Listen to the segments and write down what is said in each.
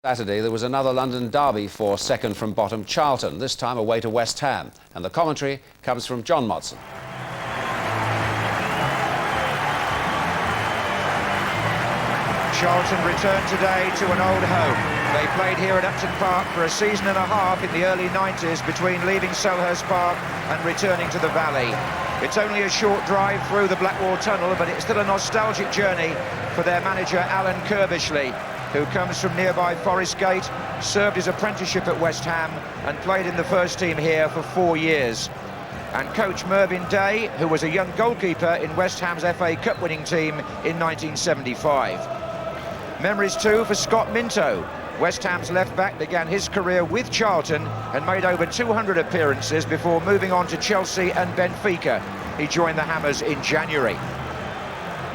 Saturday, there was another London derby for second from bottom Charlton, this time away to West Ham. And the commentary comes from John Motson. Charlton returned today to an old home. They played here at Upton Park for a season and a half in the early 90s between leaving Selhurst Park and returning to the Valley. It's only a short drive through the Blackwall Tunnel, but it's still a nostalgic journey for their manager Alan Kirbishley, who comes from nearby Forest Gate, served his apprenticeship at West Ham and played in the first team here for 4 years. And coach Mervyn Day, who was a young goalkeeper in West Ham's FA Cup winning team in 1975. Memories too for Scott Minto. West Ham's left-back began his career with Charlton and made over 200 appearances before moving on to Chelsea and Benfica. He joined the Hammers in January.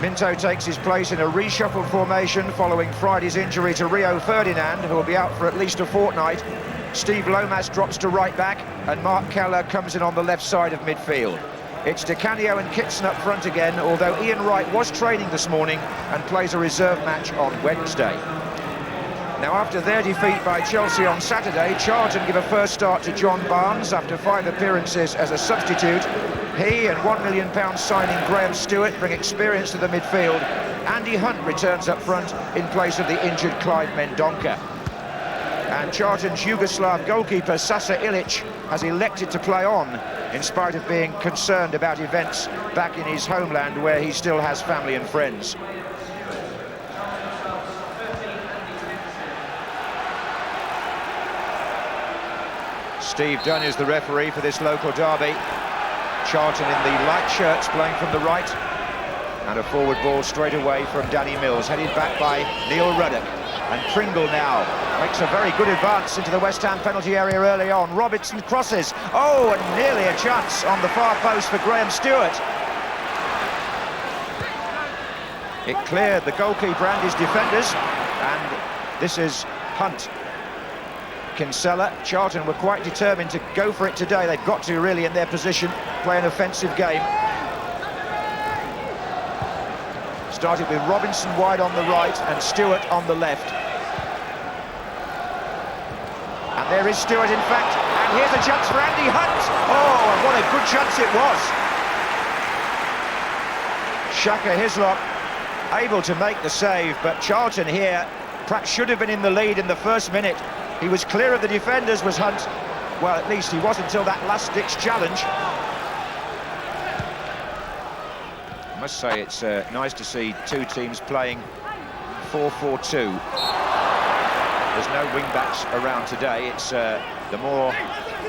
Minto takes his place in a reshuffled formation following Friday's injury to Rio Ferdinand, who will be out for at least a fortnight. Steve Lomas drops to right-back and Mark Keller comes in on the left side of midfield. It's Canio and Kitson up front again, although Ian Wright was training this morning and plays a reserve match on Wednesday. Now, after their defeat by Chelsea on Saturday, Charlton give a first start to John Barnes after 5 appearances as a substitute. He and £1 million signing Graham Stuart bring experience to the midfield. Andy Hunt returns up front in place of the injured Clive Mendonca. And Charlton's Yugoslav goalkeeper Sasa Ilic has elected to play on in spite of being concerned about events back in his homeland where he still has family and friends. Steve Dunn is the referee for this local derby. Charlton in the light shirts playing from the right. And a forward ball straight away from Danny Mills, headed back by Neil Ruddock. And Pringle now makes a very good advance into the West Ham penalty area early on. Robinson crosses. Oh, and nearly a chance on the far post for Graham Stuart. It cleared the goalkeeper and his defenders. And this is Hunt. Kinsella. Charlton were quite determined to go for it today. They've got to really, in their position, play an offensive game. Started with Robinson wide on the right and Stuart on the left. And there is Stuart, in fact, and here's a chance for Andy Hunt. Oh, and what a good chance it was. Shaka Hislop able to make the save, but Charlton here perhaps should have been in the lead in the first minute. He was clear of the defenders, was Hunt. Well, at least he was until that last-ditch challenge. I must say it's nice to see two teams playing 4-4-2. There's no wing-backs around today. It's the more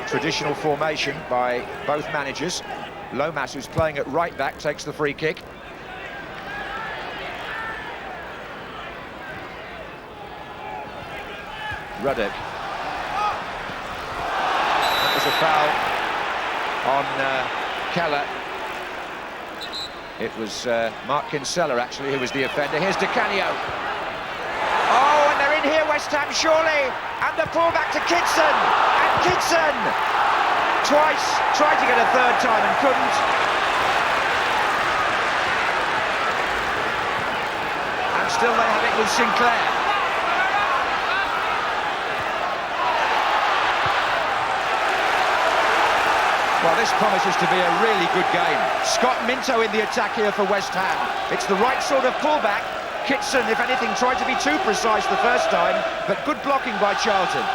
traditional formation by both managers. Lomas, who's playing at right-back, takes the free kick. Ruddock. That was a foul on Keller. It was Mark Kinsella, actually, who was the offender. Here's Canio. Oh, and they're in here, West Ham, surely. And the pullback to Kitson. And Kitson twice tried to get a third time and couldn't. And still they have it with Sinclair. Well, this promises to be a really good game. Scott Minto in the attack here for West Ham. It's the right sort of pullback. Kitson, if anything, tried to be too precise the first time, but good blocking by Charlton.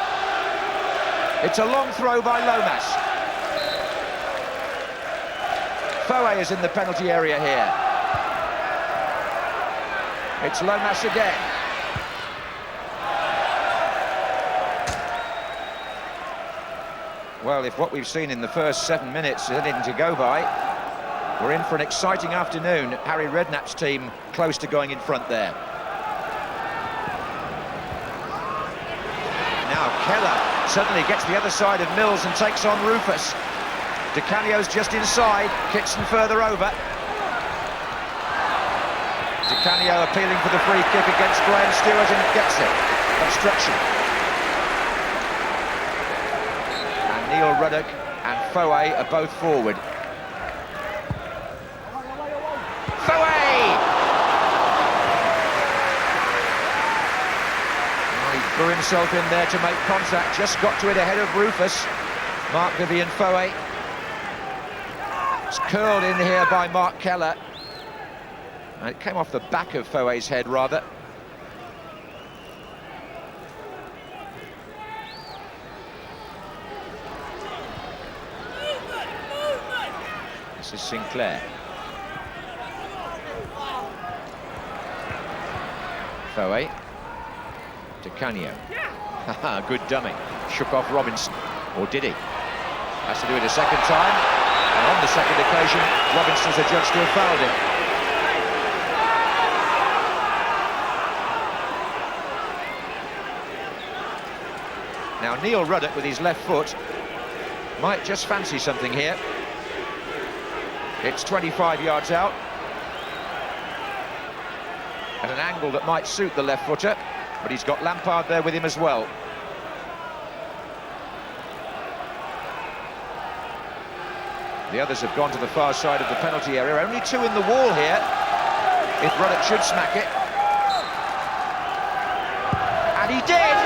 It's a long throw by Lomas. Powell is in the penalty area here. It's Lomas again. Well, if what we've seen in the first 7 minutes is anything to go by, we're in for an exciting afternoon. Harry Redknapp's team close to going in front there. Now Keller suddenly gets the other side of Mills and takes on Rufus. Canio's just inside, Kitson further over. Canio appealing for the free kick against Graham Stuart and gets it. Obstruction. Neil Ruddock and Powell are both forward. Powell! threw himself in there to make contact, just got to it ahead of Rufus. Mark Vivian Foe. It's curled in here by Mark Keller. And it came off the back of Foe's head, rather. This is Sinclair. Foe to Canio. Good dummy. Shook off Robinson. Or did he? Has to do it a second time. And on the second occasion, Robinson's adjudged to have fouled him. Now Neil Ruddock with his left foot might just fancy something here. It's 25 yards out. At an angle that might suit the left footer, but he's got Lampard there with him as well. The others have gone to the far side of the penalty area. Only two in the wall here, if Ruddock should smack it. And he did!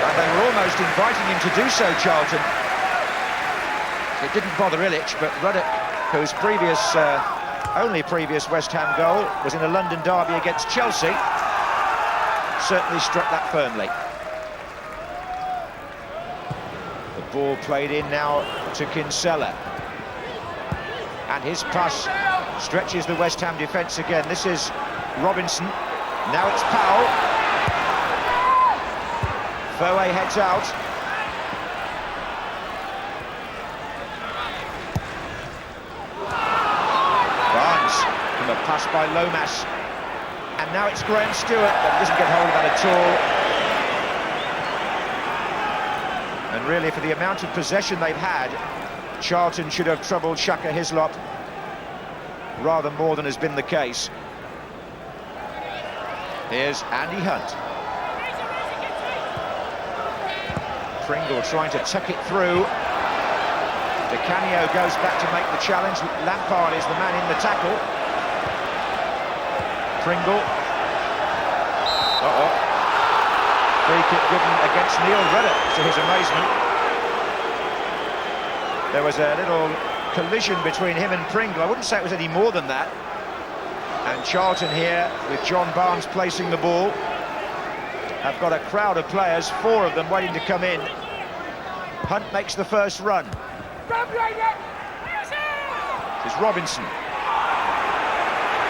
And they were almost inviting him to do so, Charlton. It didn't bother Ilic, but Ruddock, whose only previous West Ham goal was in a London derby against Chelsea, certainly struck that firmly. The ball played in now to Kinsella. And his pass stretches the West Ham defence again. This is Robinson. Now it's Powell. Foe heads out. From a pass by Lomas. And now it's Graham Stuart, but he doesn't get hold of that at all. And really, for the amount of possession they've had, Charlton should have troubled Shaka Hislop rather more than has been the case. Here's Andy Hunt. Pringle trying to tuck it through. Canio goes back to make the challenge. Lampard is the man in the tackle. Pringle. Free kick given against Neil Ruddock, to his amazement. There was a little collision between him and Pringle. I wouldn't say it was any more than that. And Charlton here, with John Barnes placing the ball, have got a crowd of players, four of them waiting to come in. Hunt makes the first run. This is Robinson.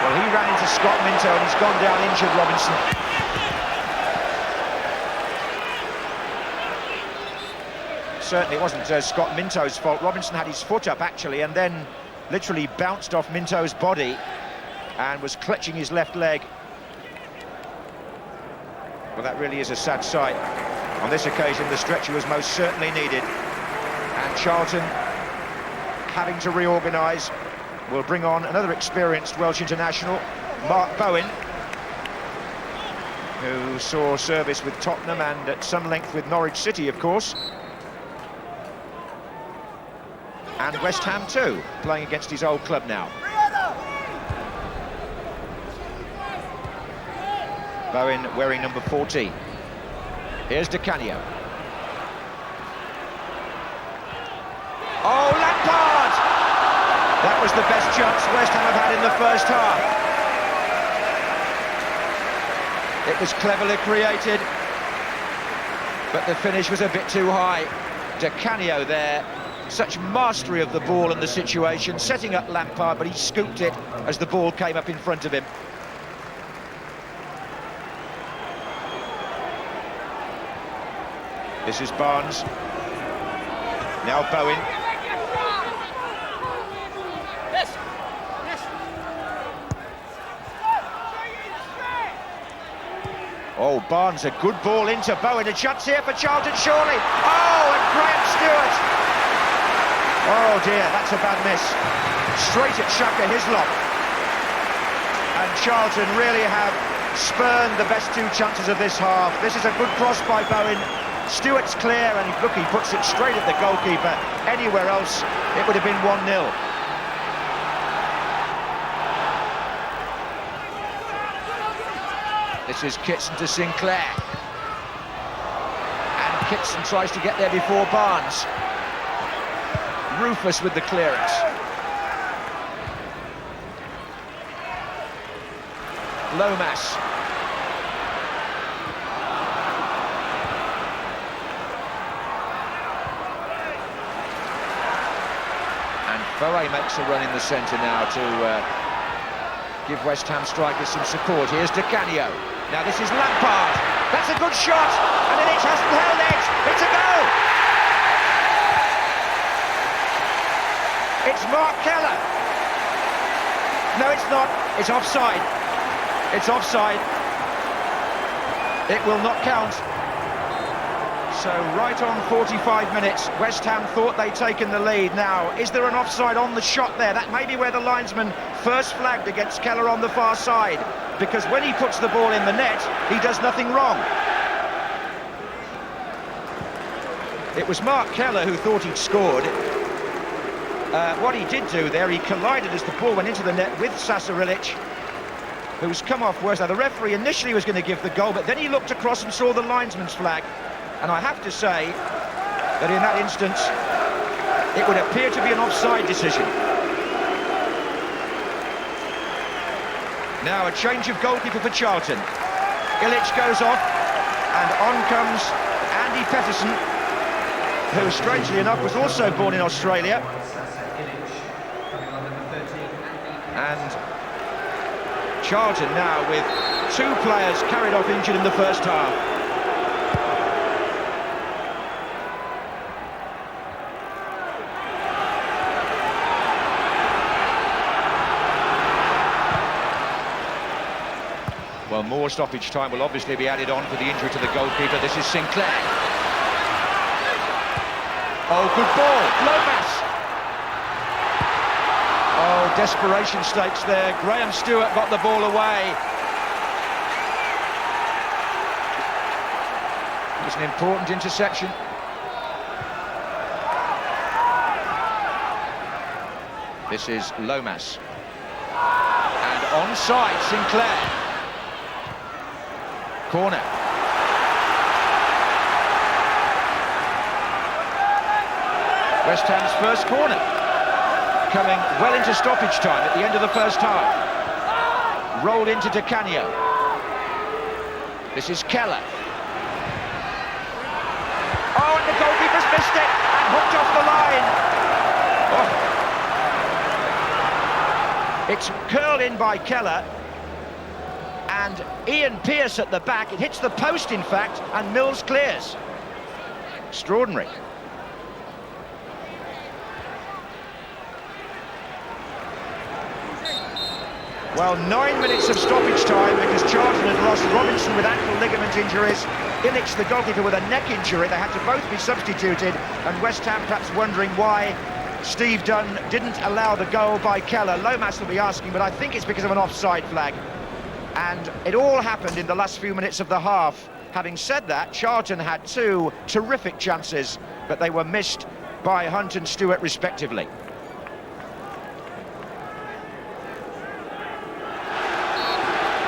Well, he ran into Scott Minto and he's gone down injured, Robinson. Certainly it wasn't Scott Minto's fault. Robinson had his foot up, actually, and then literally bounced off Minto's body and was clutching his left leg. Well, that really is a sad sight. On this occasion, the stretcher was most certainly needed. And Charlton, having to reorganise, will bring on another experienced Welsh international, Mark Bowen, who saw service with Tottenham and at some length with Norwich City, of course. And West Ham too, playing against his old club now. Bowen wearing number 14. Here's Canio. Oh, Lampard! That was the best chance West Ham have had in the first half. It was cleverly created, but the finish was a bit too high. Canio there, such mastery of the ball and the situation, setting up Lampard, but he scooped it as the ball came up in front of him. This is Barnes. Now Bowen. Oh, Barnes, a good ball into Bowen. A chance here for Charlton, surely. Oh, and Graham Stuart. Oh dear, that's a bad miss. Straight at Shaka Hislop. And Charlton really have spurned the best two chances of this half. This is a good cross by Bowen. Stuart's clear, and look, he puts it straight at the goalkeeper. Anywhere else, it would have been 1-0. This is Kitson to Sinclair. Kitson tries to get there before Barnes. Rufus with the clearance. Lomas. And Forrest makes a run in the centre now to give West Ham strikers some support. Here's Canio. Now this is Lampard. That's a good shot, and Ilic hasn't held it. It's a goal. It's Mark Keller. No, it's not. It's offside. It's offside. It will not count. So right on 45 minutes, West Ham thought they'd taken the lead. Now, is there an offside on the shot there? That may be where the linesman first flagged against Keller on the far side, because when he puts the ball in the net, he does nothing wrong. It was Mark Keller who thought he'd scored. What he did do there, he collided as the ball went into the net with Ilic, who's come off worse. Now, the referee initially was going to give the goal, but then he looked across and saw the linesman's flag. And I have to say that in that instance, it would appear to be an offside decision. Now a change of goalkeeper for Charlton. Ilic goes off, and on comes Andy Petterson, who, strangely enough, was also born in Australia. And Charlton now with 2 players carried off injured in the first half. Well, more stoppage time will obviously be added on for the injury to the goalkeeper. This is Sinclair. Oh, good ball, Lomas. Oh, desperation stakes there. Stuart got the ball away. It was an important interception. This is Lomas. And onside, Sinclair. Corner. West Ham's first corner, coming well into stoppage time at the end of the first half. Rolled into Canio. This is Keller. Oh, and the goalkeeper's missed it and hooked off the line. Oh. It's curled in by Keller. And Pearce at the back. It hits the post, in fact, and Mills clears. Extraordinary. Well, 9 minutes of stoppage time because Charlton had lost Robinson with ankle ligament injuries, Ilic, the goalkeeper, with a neck injury. They had to both be substituted, and West Ham perhaps wondering why Steve Dunn didn't allow the goal by Keller. Lomas will be asking, but I think it's because of an offside flag. And it all happened in the last few minutes of the half. Having said that, Charlton had 2 terrific chances, but they were missed by Hunt and Stuart respectively.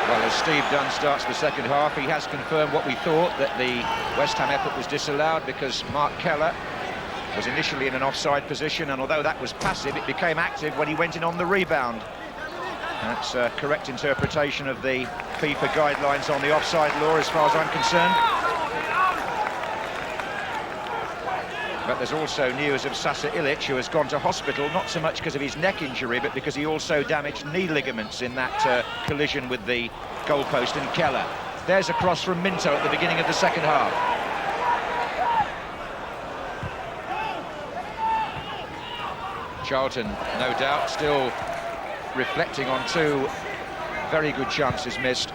Well, as Steve Dunn starts the second half, he has confirmed what we thought, that the West Ham effort was disallowed because Mark Keller was initially in an offside position, and although that was passive, it became active when he went in on the rebound. That's a correct interpretation of the FIFA guidelines on the offside law as far as I'm concerned. But there's also news of Ilic, who has gone to hospital, not so much because of his neck injury, but because he also damaged knee ligaments in that collision with the goalpost and Keller. There's a cross from Minto at the beginning of the second half. Charlton, no doubt, still reflecting on 2 very good chances missed.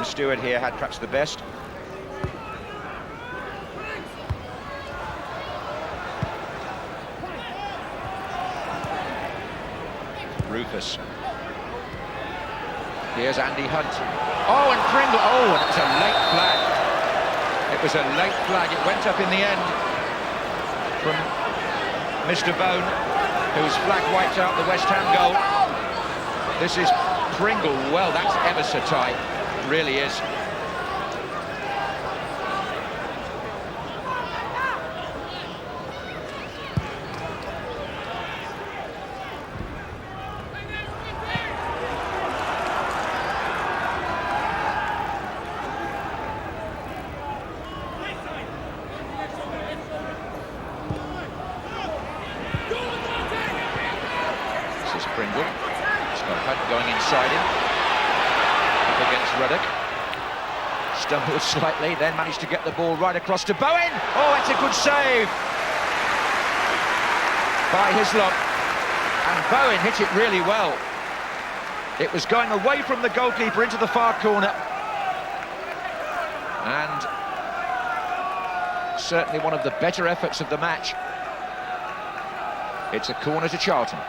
Stuart here had perhaps the best. Rufus. Here's Andy Hunt. Oh, and Pringle. Oh, and it was a late flag. It was a late flag. It went up in the end from Mr. Bowen, whose flag wiped out the West Ham goal. This is Pringle. Well, that's ever so tight. It really is. going inside him. Up against Ruddock. Stumbled slightly, then managed to get the ball right across to Bowen. Oh, that's a good save by Hislop. And Bowen hit it really well. It was going away from the goalkeeper into the far corner. And certainly one of the better efforts of the match. It's a corner to Charlton.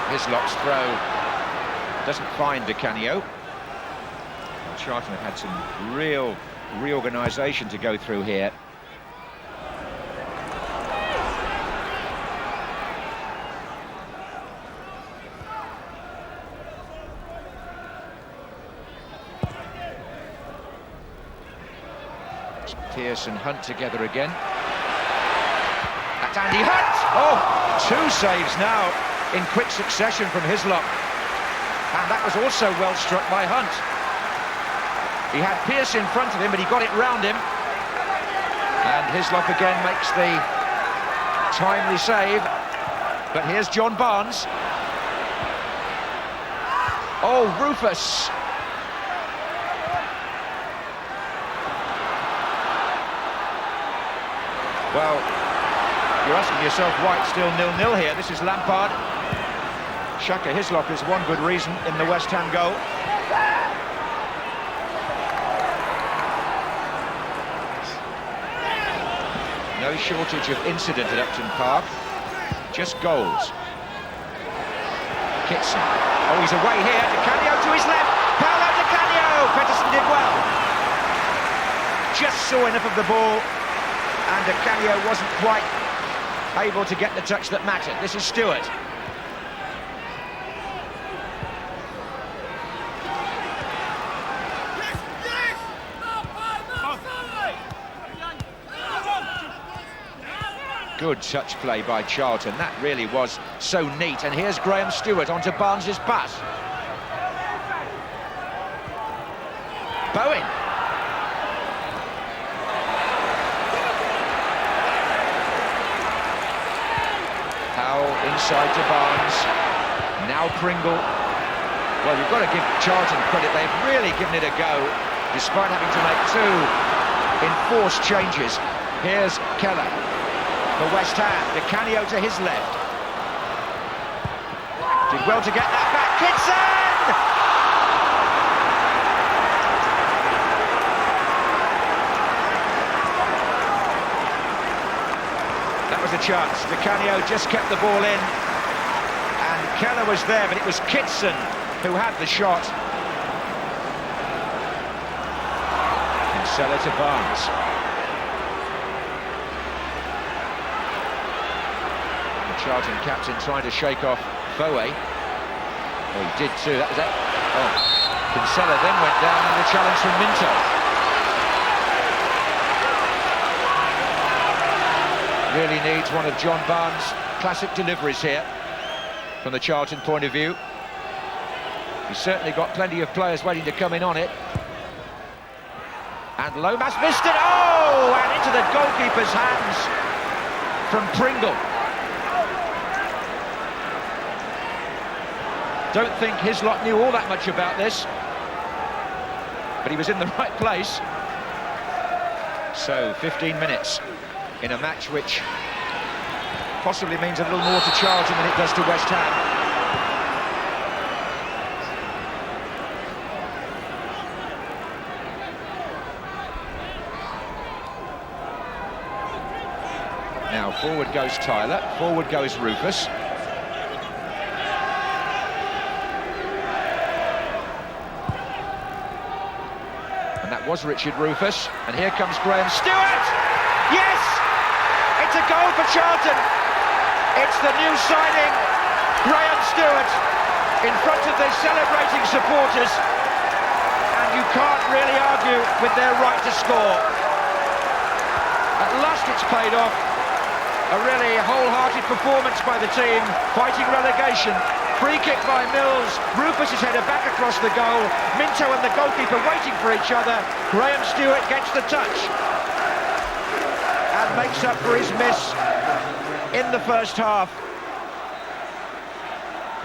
Hislop's throw doesn't find Canio. Charlton have had some real reorganisation to go through here. Pearce and Hunt together again. That's Andy Hunt! Oh, 2 saves now in quick succession from Hislop. And that was also well struck by Hunt. He had Pearce in front of him, but he got it round him. And Hislop again makes the timely save. But here's John Barnes. Oh, Rufus. Well, you're asking yourself why it's still 0-0 here. This is Lampard. Shaka Hislop is one good reason in the West Ham goal. No shortage of incident at Upton Park. Just goals. Kitson. Oh, he's away here. Canio to his left. Powell to Canio. Petterson did well. Just saw enough of the ball. And Canio wasn't quite able to get the touch that mattered. This is Stuart. Good touch play by Charlton. That really was so neat. And here's Graham Stuart onto Barnes's pass. Bowen. Powell inside to Barnes. Now Pringle. Well, you've got to give Charlton credit. They've really given it a go, despite having to make 2 enforced changes. Here's Keller for West Ham. Canio to his left. Did well to get that back. Kitson! That was a chance. Canio just kept the ball in. And Keller was there, but it was Kitson who had the shot. Kinsella to Barnes. Charlton captain trying to shake off Powell. Oh, he did too. That was it. Oh, Kinsella then went down and the challenge from Minto. Really needs one of John Barnes' classic deliveries here from the Charlton point of view. He's certainly got plenty of players waiting to come in on it. And Lomas missed it. Oh, and into the goalkeeper's hands from Pringle. Don't think Hislop knew all that much about this, but he was in the right place. So 15 minutes in a match which possibly means a little more to Charlton than it does to West Ham. Now forward goes Tyler, forward goes Rufus. Was Richard Rufus, and here comes Graham Stuart. Yes, it's a goal for Charlton. It's the new signing, Graham Stuart, in front of the celebrating supporters, and you can't really argue with their right to score. At last it's paid off. A really wholehearted performance by the team, fighting relegation. Free kick by Mills. Rufus is headed back across the goal. Minto and the goalkeeper waiting for each other. Graham Stuart gets the touch. and makes up for his miss in the first half.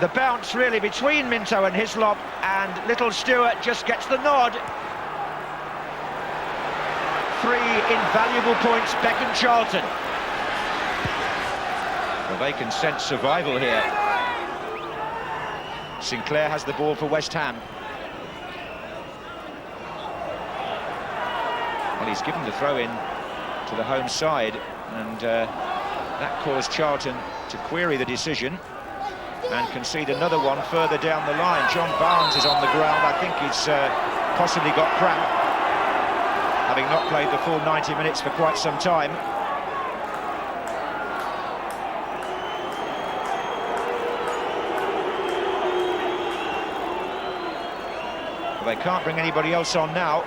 The bounce really between Minto and Hislop, and little Stuart just gets the nod. 3 invaluable points beckon Charlton. Well, they can sense survival here. Sinclair has the ball for West Ham. Well, he's given the throw-in to the home side, and that caused Charlton to query the decision and concede another one further down the line. John Barnes is on the ground. I think he's possibly got cramp, having not played the full 90 minutes for quite some time. Well, they can't bring anybody else on now.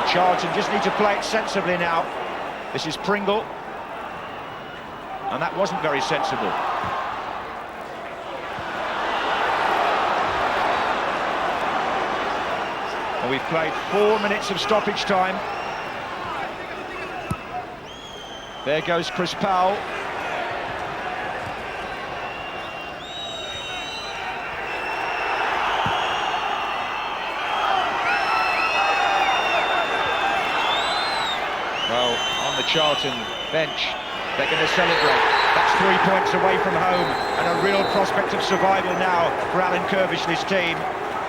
Charlton just need to play it sensibly now. This is Pringle, and that wasn't very sensible. Well, we've played 4 minutes of stoppage time. There goes Chris Powell. Charlton bench, they're going to celebrate. That's 3 points away from home and a real prospect of survival now for Alan Kirbyshly's team.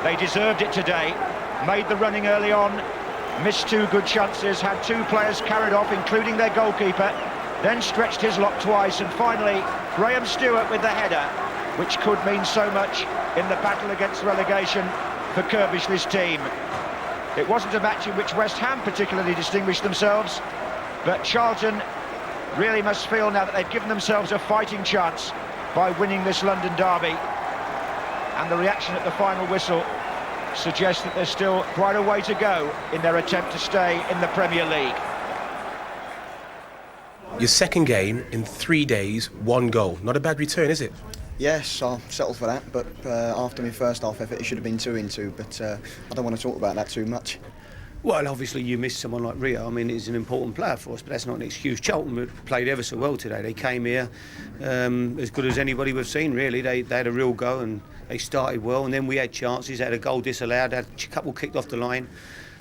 They deserved it today, made the running early on, missed 2 good chances, had 2 players carried off, including their goalkeeper, then stretched Hislop twice, and finally Graham Stuart with the header, which could mean so much in the battle against relegation for Kirbyshly's team. It wasn't a match in which West Ham particularly distinguished themselves, but Charlton really must feel now that they've given themselves a fighting chance by winning this London derby. And the reaction at the final whistle suggests that there's still quite a way to go in their attempt to stay in the Premier League. Your second game in 3 days, 1 goal. Not a bad return, is it? Yes, I'll settle for that, but after my first half effort it should have been 2-2, but I don't want to talk about that too much. Well, obviously you miss someone like Rio. I mean, he's an important player for us, but that's not an excuse. Charlton played ever so well today. They came here as good as anybody we've seen, really. They had a real go and they started well, and then we had chances. They had a goal disallowed, had a couple kicked off the line.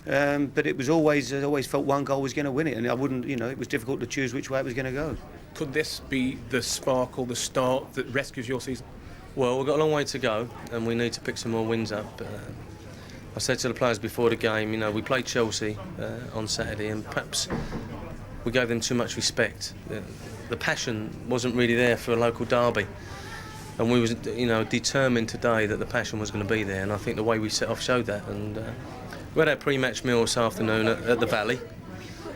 But it was always, I always felt 1 goal was going to win it, and I wouldn't, it was difficult to choose which way it was going to go. Could this be the spark or the start that rescues your season? Well, we've got a long way to go, and we need to pick some more wins up. I said to the players before the game, we played Chelsea on Saturday, and perhaps we gave them too much respect. The passion wasn't really there for a local derby, and we was, determined today that the passion was going to be there, and I think the way we set off showed that. And we had our pre-match meal this afternoon at the Valley.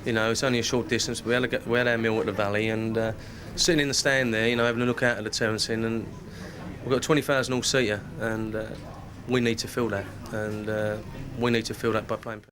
It's only a short distance. We had our meal at the Valley, and sitting in the stand there, having a look out at the terracing, and we've got a 20,000 all-seater, and we need to fill that, and we need to fill that by playing.